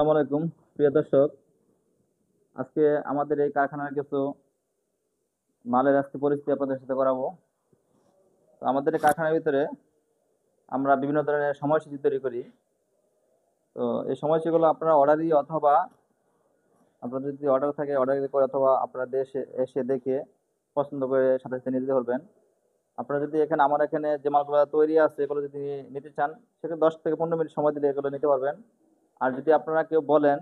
আসসালামু আলাইকুম প্রিয় দর্শক। আজকে আমাদের এই কারখানার কিছু মালের আজকে পরিস্থিতি আপনাদের সাথে করাবো। তো আমাদের এই কারখানার ভিতরে আমরা বিভিন্ন ধরনের সময়সূচি তৈরি করি। তো এই সময়সূচিগুলো আপনারা অর্ডারই অথবা আপনাদের যদি অর্ডার থাকে অর্ডার করে অথবা আপনারা দেশে এসে দেখে পছন্দ করে সাথে সাথে নিয়ে যেতে পারবেন। আপনারা যদি এখানে আমার এখানে যে মালগুলো তৈরি আছে এগুলো যদি নিতে চান সেখানে 10 থেকে 15 মিনিট সময় দিলে এগুলো নিতে পারবেন। আর যদি আপনারা কেউ বলেন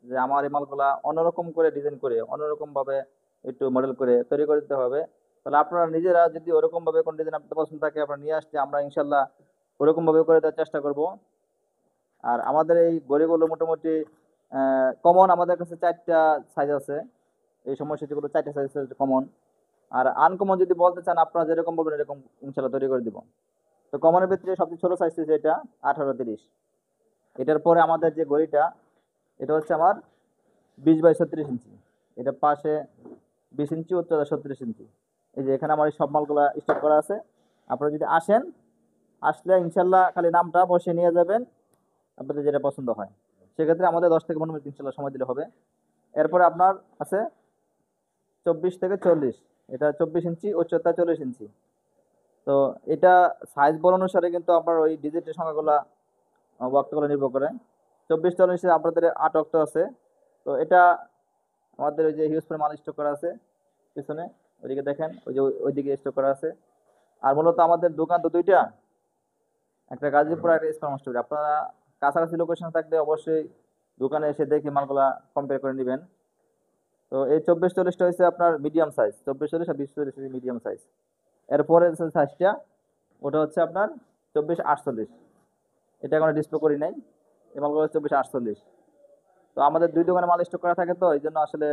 যে আমার এই মালগুলা অন্যরকম করে ডিজাইন করে অন্যরকম ভাবে একটু মডেল করে তৈরি করে দিতে হবে, তাহলে আপনারা নিজেরা যদি ওরকম ভাবে কোন ডিজাইন আপনাদের পছন্দ থাকে আপনারা নিয়ে আসলে আমরা ইনশাল্লাহ ওরকম ভাবে করে দেওয়ার চেষ্টা করব। আর আমাদের এই ঘড়িগুলো মোটামুটি কমন আমাদের কাছে 4টা সাইজ আছে। এই সময়সূচিগুলো 4টা সাইজ কমন। আর আনকমন যদি বলতে চান আপনারা যেরকম বলবেন এরকম ইনশাল্লাহ তৈরি করে দিব। তো কমনের ভিতরে সবচেয়ে ছোট সাইজ হচ্ছে এটা 18-30। এটার পরে আমাদের যে ঘড়িটা এটা হচ্ছে আমার 20/36 ইঞ্চি। এটা পাশে 20 ইঞ্চি, উচ্চতা 36 ইঞ্চি। এই যে এখানে আমার এই সব মালগুলা স্টক করা আছে। আপনারা যদি আসেন, আসলে ইনশাল্লাহ খালি নামটা বসে নিয়ে যাবেন, আপনাদের যেটা পছন্দ হয়। সেক্ষেত্রে আমাদের 10 থেকে 15 মিনিট ইনশাল্লাহ সময় দিলে হবে। এরপরে আপনার আছে 24 থেকে 40। এটা 24 ইঞ্চি, উচ্চতা 40 ইঞ্চি। তো এটা সাইজ বড় অনুসারে কিন্তু আপনার ওই ডিজিটের সংখ্যাগুলা ওয়াক্তগুলো নির্ভর করে। 24-40 আপনাদের 8 অক্ট আছে। তো এটা আমাদের ওই যে হিউজ পরিমাণ মাল স্টক করা আছে পিছনে, ওইদিকে দেখেন, ওই যে ওইদিকে স্টক করা আছে। আর মূলত আমাদের দোকান তো দুইটা, একটা গাজীপুর আর একটা ইসলাম স্টোর। আপনারা কাছাকাছি লোকেশন থাকলে অবশ্যই দোকানে এসে দেখে মালগুলা কম্পেয়ার করে নেবেন। তো এই 24-40টা হচ্ছে আপনার মিডিয়াম সাইজ, 24-40 আর 20-40 মিডিয়াম সাইজ। এরপরে সাইজটা ওটা হচ্ছে আপনার 24-48। এটা এখন ডিসপ্লে করি নাই, এই মালগুলো হচ্ছে 24-48। তো আমাদের দুই দোকানে মাল স্টক করা থাকে তো এই জন্য আসলে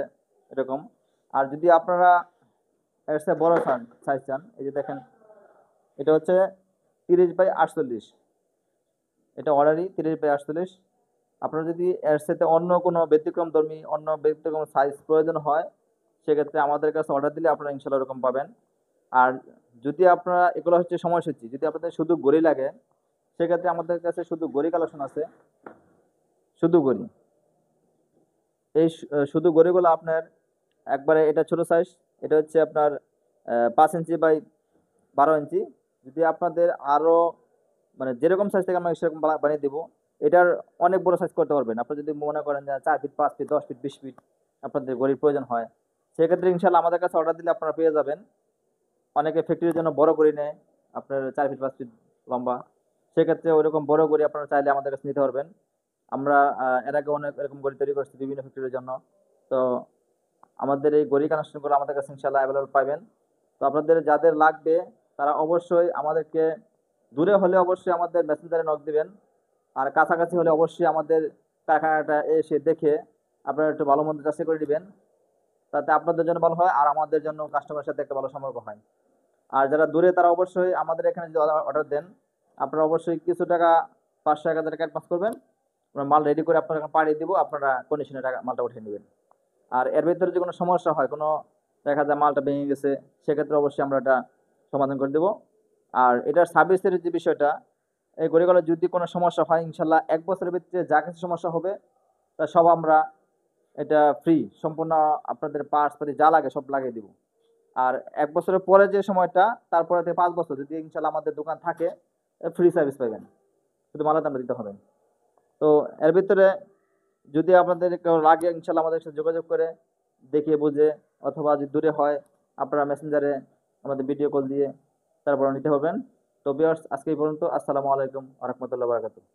এরকম। আর যদি আপনারা এর চেয়ে বড় সাইজ চান, এই যে দেখেন, এটা হচ্ছে 30/48। এটা অর্ডারই 30/48। আপনারা যদি এর সাথে অন্য কোনো ব্যতিক্রমধর্মী অন্য ব্যতিক্রম সাইজ প্রয়োজন হয় সেক্ষেত্রে আমাদের কাছে অর্ডার দিলে আপনারা ইনশাল্লাহ এরকম পাবেন। আর যদি আপনারা এগুলো হচ্ছে সময়সূচি, যদি আপনাদের শুধু গড়ি লাগে সেক্ষেত্রে আমাদের কাছে শুধু গড়ি কালেকশন আছে, শুধু গড়ি। এই শুধু গড়িগুলো আপনার একবারে এটা ছোট সাইজ, এটা হচ্ছে আপনার 5 ইঞ্চি বাই 12 ইঞ্চি। যদি আপনাদের আরো মানে যেরকম সাইজ থেকে আমরা সেরকম বানিয়ে দিব। এটার অনেক বড় সাইজ করতে পারবেন। আপনি যদি মনে করেন যে 4 ফিট, 5 ফিট, 10 ফিট, 20 ফিট আপনাদের গড়ির প্রয়োজন হয়, সেক্ষেত্রে ইনশাল্লাহ আমাদের কাছে অর্ডার দিলে আপনারা পেয়ে যাবেন। অনেকে ফ্যাক্টরির জন্য বড় গড়ি নেয় আপনার 4 ফিট 5 ফিট লম্বা, সেক্ষেত্রে ওইরকম বড় গড়ি আপনারা চাইলে আমাদের কাছে নিতে পারবেন। আমরা এর আগে অনেক এরকম গড়ি তৈরি করছি বিভিন্ন ফ্যাক্টরির জন্য। তো আমাদের এই গড়ি কানেকশনগুলো আমাদের কাছে ইনশাল্লাহ অ্যাভেলেবল পাবেন। তো আপনাদের যাদের লাগবে তারা অবশ্যই আমাদেরকে, দূরে হলে অবশ্যই আমাদের মেসেঞ্জারে নক দিবেন। আর কাছাকাছি হলে অবশ্যই আমাদের কারখানাটা এসে দেখে আপনারা একটু ভালো মন্দ যাচাই করে নেবেন, তাতে আপনাদের জন্য ভালো হয় আর আমাদের জন্য কাস্টমারের সাথে একটা ভালো সম্পর্ক হয়। আর যারা দূরে তারা অবশ্যই আমাদের এখানে যদি অর্ডার দেন আপনারা অবশ্যই কিছু টাকা, 500-1000 টাকা অ্যাডভান্স করবেন। আমরা মাল রেডি করে আপনার এখানে পাঠিয়ে দিব, আপনারা কন্ডিশনে টাকা মালটা উঠিয়ে নেবেন। আর এর ভিতরে যদি কোনো সমস্যা হয়, কোনো দেখা যায় মালটা ভেঙে গেছে, সেক্ষেত্রে অবশ্যই আমরা এটা সমাধান করে দেবো। আর এটার সার্ভিসের যে বিষয়টা, এই ঘড়িগুলো যদি কোনো সমস্যা হয় ইনশাল্লাহ 1 বছরের ভিতরে যা কিছু সমস্যা হবে তা সব আমরা এটা ফ্রি সম্পূর্ণ আপনাদের পার্টস পাতি যা লাগে সব লাগিয়ে দিব। আর 1 বছরের পরে যে সময়টা, তারপরে থেকে 5 বছর যদি ইনশাল্লাহ আমাদের দোকান থাকে, ফ্রি সার্ভিস পাবেন, শুধু মালের দামটা দিতে হবে। তো এর ভিতরে যদি আপনাদের কেউ লাগে ইনশাল্লাহ আমাদের সাথে যোগাযোগ করে দেখিয়ে বুঝে, অথবা যদি দূরে হয় আপনারা মেসেঞ্জারে আমাদের ভিডিও কল দিয়ে তারপর নিতে হবেন। তো ভিউয়ার্স, আজকে এই পর্যন্ত। আসসালামু আলাইকুম ওয়া রাহমাতুল্লাহি ওয়া বারাকাতুহু।